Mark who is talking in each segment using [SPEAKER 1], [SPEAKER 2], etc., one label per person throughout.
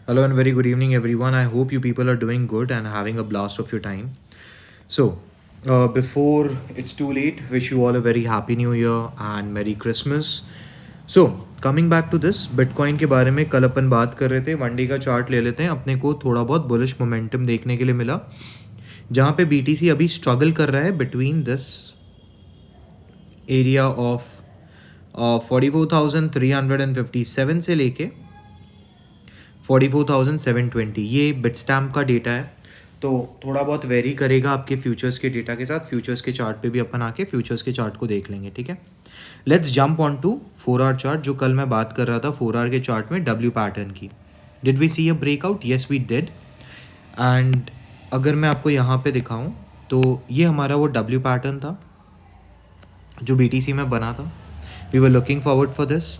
[SPEAKER 1] Hello and very good evening, everyone. I hope you people are doing good and having a blast of your time. Before it's too late, wish you all a very happy new year and Merry Christmas. Coming back to this, bitcoin के बारे में कल अपन बात कर रहे थे. One day का chart ले लेते हैं. अपने को थोड़ा बहुत बुलिश मोमेंटम देखने के लिए मिला, जहाँ पे BTC अभी स्ट्रगल कर रहा है बिटवीन दिस एरिया ऑफ 44,357 से लेके 44,720. ये बिट स्टैम्प का डेटा है, तो थोड़ा बहुत वेरी करेगा आपके फ्यूचर्स के डेटा के साथ. फ्यूचर्स के चार्ट पे भी अपन आके फ्यूचर्स के चार्ट को देख लेंगे, ठीक है. Let's jump on to 4 hour chart. जो कल मैं बात कर रहा था 4 आवर के चार्ट में डब्ल्यू पैटर्न की. Did we see a breakout? Yes we did. And अगर मैं आपको यहाँ पे दिखाऊँ तो ये हमारा वो डब्ल्यू पैटर्न था जो BTC में बना था. We were looking forward for this.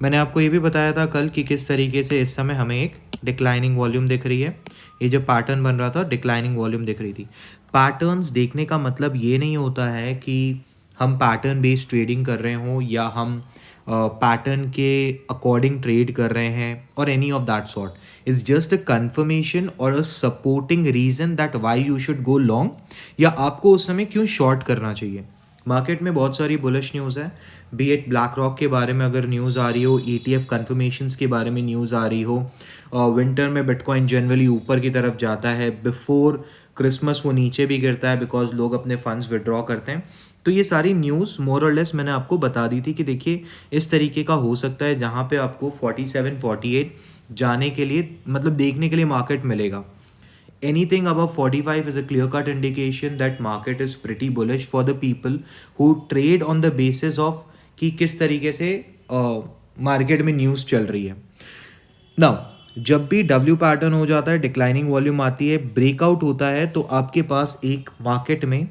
[SPEAKER 1] मैंने आपको ये भी बताया था कल कि किस तरीके से इस समय हमें एक डिक्लाइनिंग वॉल्यूम दिख रही है. ये जो पैटर्न बन रहा था डिक्लाइनिंग वॉल्यूम दिख रही थी. पैटर्न्स देखने का मतलब ये नहीं होता है कि हम पैटर्न बेस्ड ट्रेडिंग कर रहे हों या हम पैटर्न के अकॉर्डिंग ट्रेड कर रहे हैं और any of that sort. It's just a confirmation और a supporting reason that why you should go long, या आपको उस समय क्यों शॉर्ट करना चाहिए. मार्केट में बहुत सारी बुलिश न्यूज़ है, बी एट ब्लैक रॉक के बारे में अगर न्यूज़ आ रही हो, ETF कन्फर्मेशंस के बारे में न्यूज़ आ रही हो. विंटर में बिटकॉइन जनरली ऊपर की तरफ जाता है, बिफोर क्रिसमस वो नीचे भी गिरता है बिकॉज लोग अपने फंड्स विड्रॉ करते हैं. तो ये सारी न्यूज़ मोर और लेस मैंने आपको बता दी थी कि देखिए इस तरीके का हो सकता है, जहाँ पे आपको 47-48 जाने के लिए मतलब देखने के लिए मार्केट मिलेगा. Anything above 45 is a clear-cut indication that market is pretty bullish for the people who trade on the basis of कि किस तरीके से मार्केट में न्यूज़ चल रही है. नाउ जब भी डब्ल्यू पैटर्न हो जाता है, डिक्लाइनिंग वॉल्यूम आती है, ब्रेकआउट होता है, तो आपके पास एक मार्केट में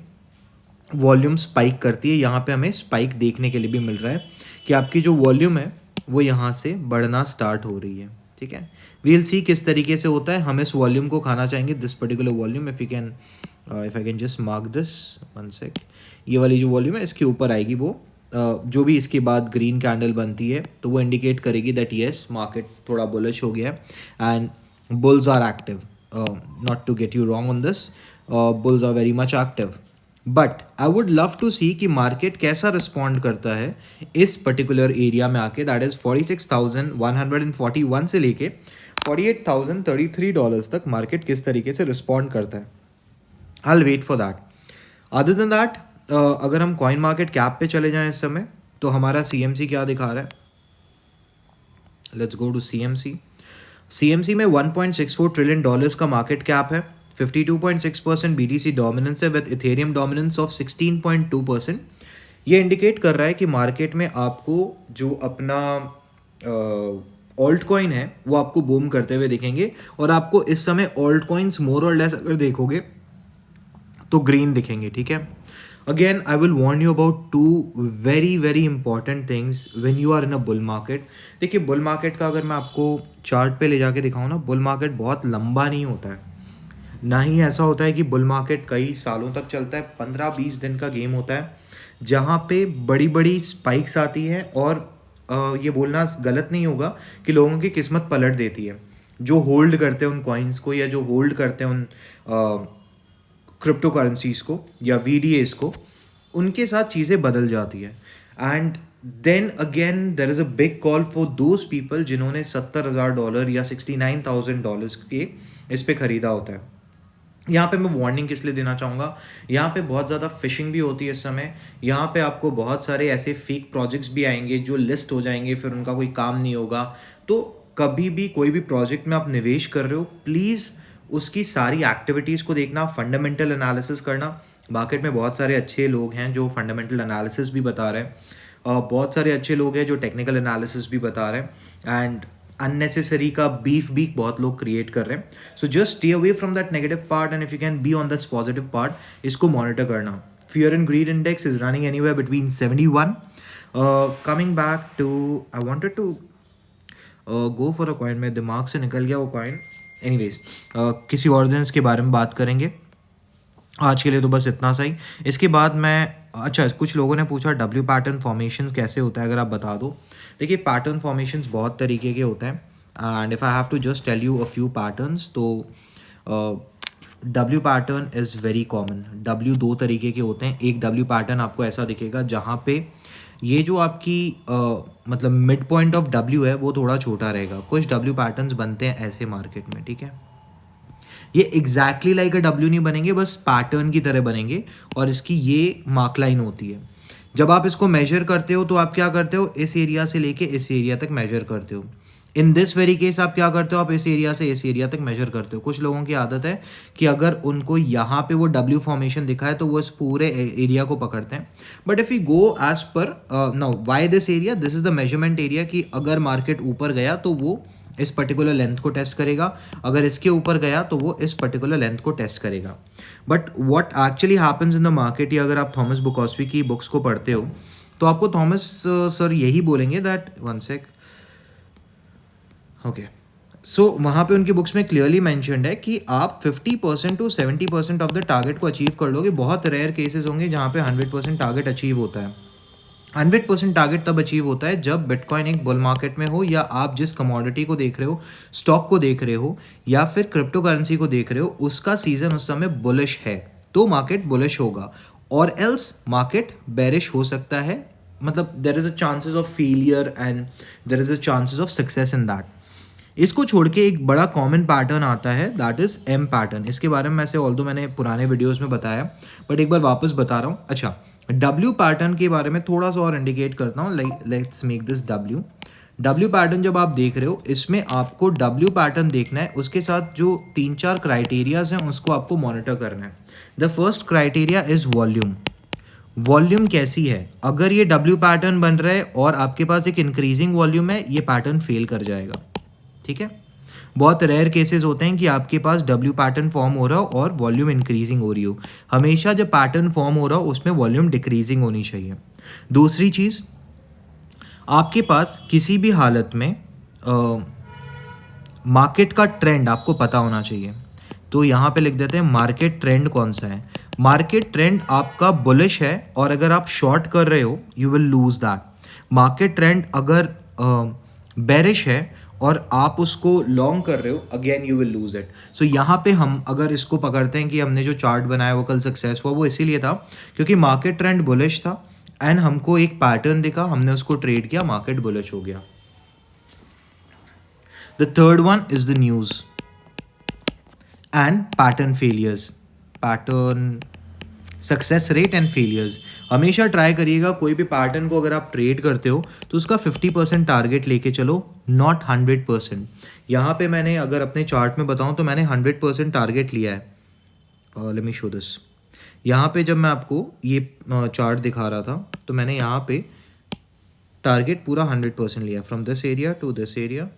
[SPEAKER 1] वॉल्यूम स्पाइक करती है. यहाँ पे हमें स्पाइक देखने के लिए भी मिल रहा है कि आपकी जो वॉल्यूम है वो यहाँ से बढ़ना स्टार्ट हो रही है, ठीक है. वील सी किस तरीके से होता है. हम इस वॉल्यूम को खाना चाहेंगे, this particular volume. If I can just mark this one sec. ये वाली जो वॉल्यूम है इसके ऊपर आएगी वो जो भी इसके बाद ग्रीन कैंडल बनती है तो वो इंडिकेट करेगी दैट येस मार्केट थोड़ा बुलिश हो गया है and bulls are active. Not to get you wrong on this, bulls are very much active. But I would love to see कि मार्केट कैसा रिस्पॉन्ड करता है इस पर्टिकुलर एरिया में आके, दैट इज़ 46,141 से लेके $48,033 तक मार्केट किस तरीके से रिस्पॉन्ड करता है. I will wait for that. Other than that, अगर हम कॉइन मार्केट कैप पे चले जाएं इस समय तो हमारा CMC क्या दिखा रहा है. Let's go to CMC. CMC में $1.64 ट्रिलियन का मार्केट कैप है. 52.6% BTC डोमिनेंस है विद इथेरियम डोमिनेंस ऑफ 16.2%. ये इंडिकेट कर रहा है कि मार्केट में आपको जो अपना ऑल्ट कॉइन है वो आपको बूम करते हुए दिखेंगे. और आपको इस समय ऑल्ट कॉइन्स मोर और लेस अगर देखोगे तो ग्रीन दिखेंगे, ठीक है. Again I will warn you about two very very important things when you are in a bull market. देखिए बुल मार्केट का अगर मैं आपको चार्ट पे ले जाके दिखाऊँ ना, बुल मार्केट बहुत लंबा नहीं होता है. ना ही ऐसा होता है कि बुल मार्केट कई सालों तक चलता है. 15-20 दिन का गेम होता है जहाँ पे बड़ी बड़ी स्पाइक्स आती हैं और ये बोलना गलत नहीं होगा कि लोगों की किस्मत पलट देती है. जो होल्ड करते हैं उन कॉइन्स को या जो होल्ड करते हैं उन क्रिप्टो करेंसीज को या VDAs को, उनके साथ चीज़ें बदल जाती हैं. And then again there is a big call for those people जिन्होंने $70,000 या $69,000 के इस पर ख़रीदा होता है. यहाँ पे मैं वार्निंग किस लिए देना चाहूँगा, यहाँ पे बहुत ज़्यादा फिशिंग भी होती है इस समय. यहाँ पे आपको बहुत सारे ऐसे फेक प्रोजेक्ट्स भी आएंगे जो लिस्ट हो जाएंगे, फिर उनका कोई काम नहीं होगा. तो कभी भी कोई भी प्रोजेक्ट में आप निवेश कर रहे हो, प्लीज़ उसकी सारी एक्टिविटीज़ को देखना, फंडामेंटल एनालिसिस करना. मार्केट में बहुत सारे अच्छे लोग हैं जो फंडामेंटल एनालिसिस भी बता रहे हैं, बहुत सारे अच्छे लोग हैं जो टेक्निकल एनालिसिस भी बता रहे हैं, एंड अननेसेसरी का बीफ भी बहुत लोग क्रिएट कर रहे हैं. So just stay away from that negative part and if you can be on this positive part, इसको मॉनिटर करना. Fear and greed index is running anywhere between 71. Coming back to, I wanted to go for a coin, मेरे दिमाग से निकल गया वो coin. Anyways किसी और दिन इसके बारे में बात करेंगे. आज के लिए तो बस इतना सही. इसके बाद मैं अच्छा, कुछ लोगों ने पूछा डब्ल्यू पैटर्न फॉर्मेशन कैसे होता है, अगर आप बता दो. देखिए पैटर्न फॉर्मेशंस बहुत तरीके के होते हैं. And if I have to just tell you a few patterns, तो W pattern is very common. W दो तरीके के होते हैं. एक डब्ल्यू पैटर्न आपको ऐसा दिखेगा जहाँ पे ये जो आपकी मतलब मिड पॉइंट ऑफ डब्ल्यू है वो थोड़ा छोटा रहेगा. कुछ डब्ल्यू पैटर्न्स बनते हैं ऐसे मार्केट में, ठीक है. ये एग्जैक्टली लाइक अ डब्ल्यू नहीं बनेंगे, बस पैटर्न की तरह बनेंगे. और इसकी ये मार्क लाइन होती है. जब आप इसको मेजर करते हो तो आप क्या करते हो, इस एरिया से लेके इस एरिया तक मेजर करते हो. इन दिस वेरी केस आप क्या करते हो, आप इस एरिया से इस एरिया तक मेजर करते हो. कुछ लोगों की आदत है कि अगर उनको यहाँ पे वो डब्ल्यू फॉर्मेशन दिखा है तो वो इस पूरे एरिया को पकड़ते हैं. But if you go as per now why this area, this is the measurement area कि अगर मार्केट ऊपर गया तो वो इस पर्टिकुलर लेंथ को टेस्ट करेगा, अगर इसके ऊपर गया तो वो इस पर्टिकुलर लेंथ को टेस्ट करेगा. But what actually happens in the market, या अगर आप थॉमस बुकॉस्बी की बुक्स को पढ़ते हो तो आपको थॉमस सर यही बोलेंगे दैट वन सेक, ओके, सो वहाँ पे उनकी बुक्स में क्लियरली मैंशनड है कि आप 50% टू 70% ऑफ द टारगेट को अचीव कर लोगे. बहुत रेयर केसेस होंगे जहाँ पे 100% टारगेट अचीव होता है. 100% टारगेट तब अचीव होता है जब बिटकॉइन एक बुल मार्केट में हो, या आप जिस कमोडिटी को देख रहे हो, स्टॉक को देख रहे हो, या फिर क्रिप्टो करेंसी को देख रहे हो, उसका सीजन उस समय बुलिश है तो मार्केट बुलिश होगा. और एल्स मार्केट बेरिश हो सकता है. मतलब देर is a chances of failure and there is a chances of success in that. इसको छोड़ के एक बड़ा कॉमन पैटर्न आता है, दैट इज़ एम पैटर्न. इसके बारे में ऐसे ऑल्दो मैंने पुराने वीडियोस में बताया, बट एक बार वापस बता रहा हूँ. अच्छा, डब्ल्यू पैटर्न के बारे में थोड़ा सा और इंडिकेट करता हूँ. Like let's make this W pattern. जब आप देख रहे हो, इसमें आपको डब्ल्यू पैटर्न देखना है, उसके साथ जो 3-4 क्राइटेरियाज हैं उसको आपको मॉनिटर करना है. The first criteria is volume. Volume कैसी है. अगर ये डब्ल्यू पैटर्न बन रहा है और आपके पास एक इंक्रीजिंग वॉल्यूम है, ये पैटर्न फेल कर जाएगा, ठीक है. बहुत रेयर केसेस होते हैं कि आपके पास डब्ल्यू पैटर्न फॉर्म हो रहा हो और वॉल्यूम इंक्रीजिंग हो रही हो. हमेशा जब पैटर्न फॉर्म हो रहा हो उसमें वॉल्यूम डिक्रीजिंग होनी चाहिए. दूसरी चीज़, आपके पास किसी भी हालत में मार्केट का ट्रेंड आपको पता होना चाहिए. तो यहाँ पे लिख देते हैं मार्केट ट्रेंड कौन सा है. मार्केट ट्रेंड आपका बुलिश है और अगर आप शॉर्ट कर रहे हो you will lose that. Market trend अगर बेरिश है और आप उसको लॉन्ग कर रहे हो, again you will lose it. So यहाँ पे हम अगर इसको पकड़ते हैं कि हमने जो चार्ट बनाया वो कल सक्सेस हुआ, वो इसीलिए था क्योंकि मार्केट ट्रेंड बुलिश था एंड हमको एक पैटर्न दिखा, हमने उसको ट्रेड किया, मार्केट बुलिश हो गया. The third one is the news and pattern failures. Pattern success rate and failures. हमेशा ट्राई करिएगा कोई भी पैटर्न को अगर आप ट्रेड करते हो तो उसका 50% टारगेट लेके चलो, नॉट 100%. यहाँ पे मैंने अगर अपने चार्ट में बताऊँ तो मैंने 100% टारगेट लिया है. Let me show this. यहाँ पे जब मैं आपको ये चार्ट दिखा रहा था तो मैंने यहाँ पे टारगेट पूरा 100% लिया, from this area to this area,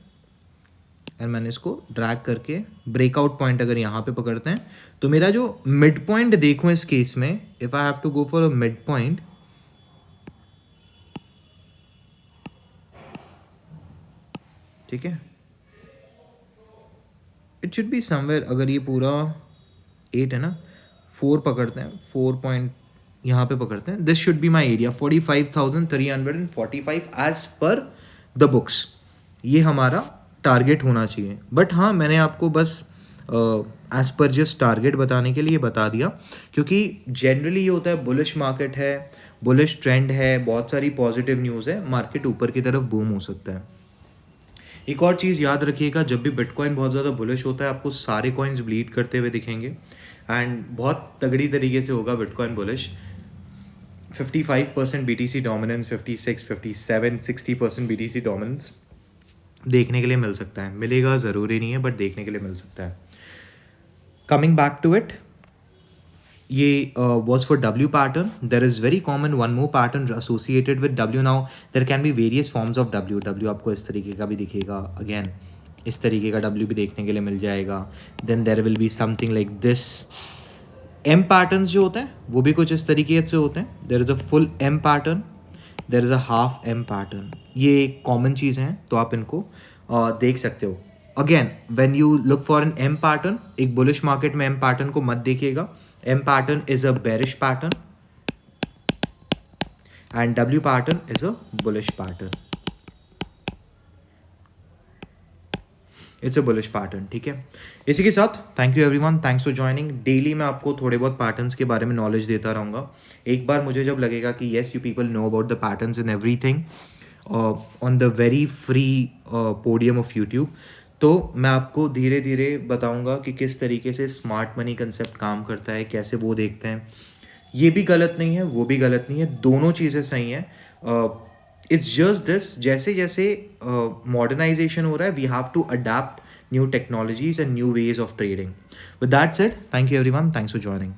[SPEAKER 1] and मैंने इसको ड्रैग करके ब्रेकआउट पॉइंट अगर यहाँ पे पकड़ते हैं तो मेरा जो मिड पॉइंट देखूँ इस केस में, if I have to go for a mid point, ठीक है, इट शुड बी समवेयर. अगर ये पूरा 8 है ना, 4 पकड़ते हैं, 4 पॉइंट यहाँ पे पकड़ते हैं, this should be my area 45,345 as per the books. ये हमारा टारगेट होना चाहिए. बट हाँ, मैंने आपको बस एज पर जस्ट टारगेट बताने के लिए बता दिया क्योंकि जनरली ये होता है, बुलिश मार्केट है, बुलिश ट्रेंड है, बहुत सारी पॉजिटिव न्यूज़ है, मार्केट ऊपर की तरफ बूम हो सकता है. एक और चीज़ याद रखिएगा, जब भी बिटकॉइन बहुत ज़्यादा बुलिश होता है आपको सारे कॉइन्स ब्लीड करते हुए दिखेंगे एंड बहुत तगड़ी तरीके से होगा bitcoin bullish. 55% BTC dominance, 56, 57, 60% BTC dominance देखने के लिए मिल सकता है. मिलेगा ज़रूरी नहीं है, बट देखने के लिए मिल सकता है. कमिंग बैक टू इट, ये was for W pattern. There is very common one more pattern associated with W. Now there can be various forms of W. W आपको इस तरीके का भी दिखेगा, again इस तरीके का W भी देखने के लिए मिल जाएगा. Then there will be something like this. M patterns जो होते हैं वो भी कुछ इस तरीके से होते हैं. There is a full M pattern, there is a half M pattern. ये कॉमन चीज़ें हैं तो आप इनको देख सकते हो. Again when you look for an M pattern, एक बुलिश मार्केट में M pattern को मत देखिएगा. M pattern is a bearish pattern and W pattern is a bullish pattern. It's a bullish pattern, ठीक है। इसी के साथ thank you everyone, thanks for joining. Daily मैं आपको थोड़े बहुत पैटर्न्स के बारे में नॉलेज देता रहूँगा। एक बार मुझे जब लगेगा कि yes you people know about the patterns in everything on the very free podium of YouTube, तो मैं आपको धीरे धीरे बताऊंगा कि किस तरीके से स्मार्ट मनी कंसेप्ट काम करता है, कैसे वो देखते हैं। ये भी गलत नहीं है, वो भी गलत नहीं है, दोनों चीज़ें सही हैं। इट्स जस्ट दिस, जैसे जैसे मॉडर्नाइजेशन हो रहा है we have to adapt new technologies and new ways of trading. With that said, thank you everyone, thanks for joining.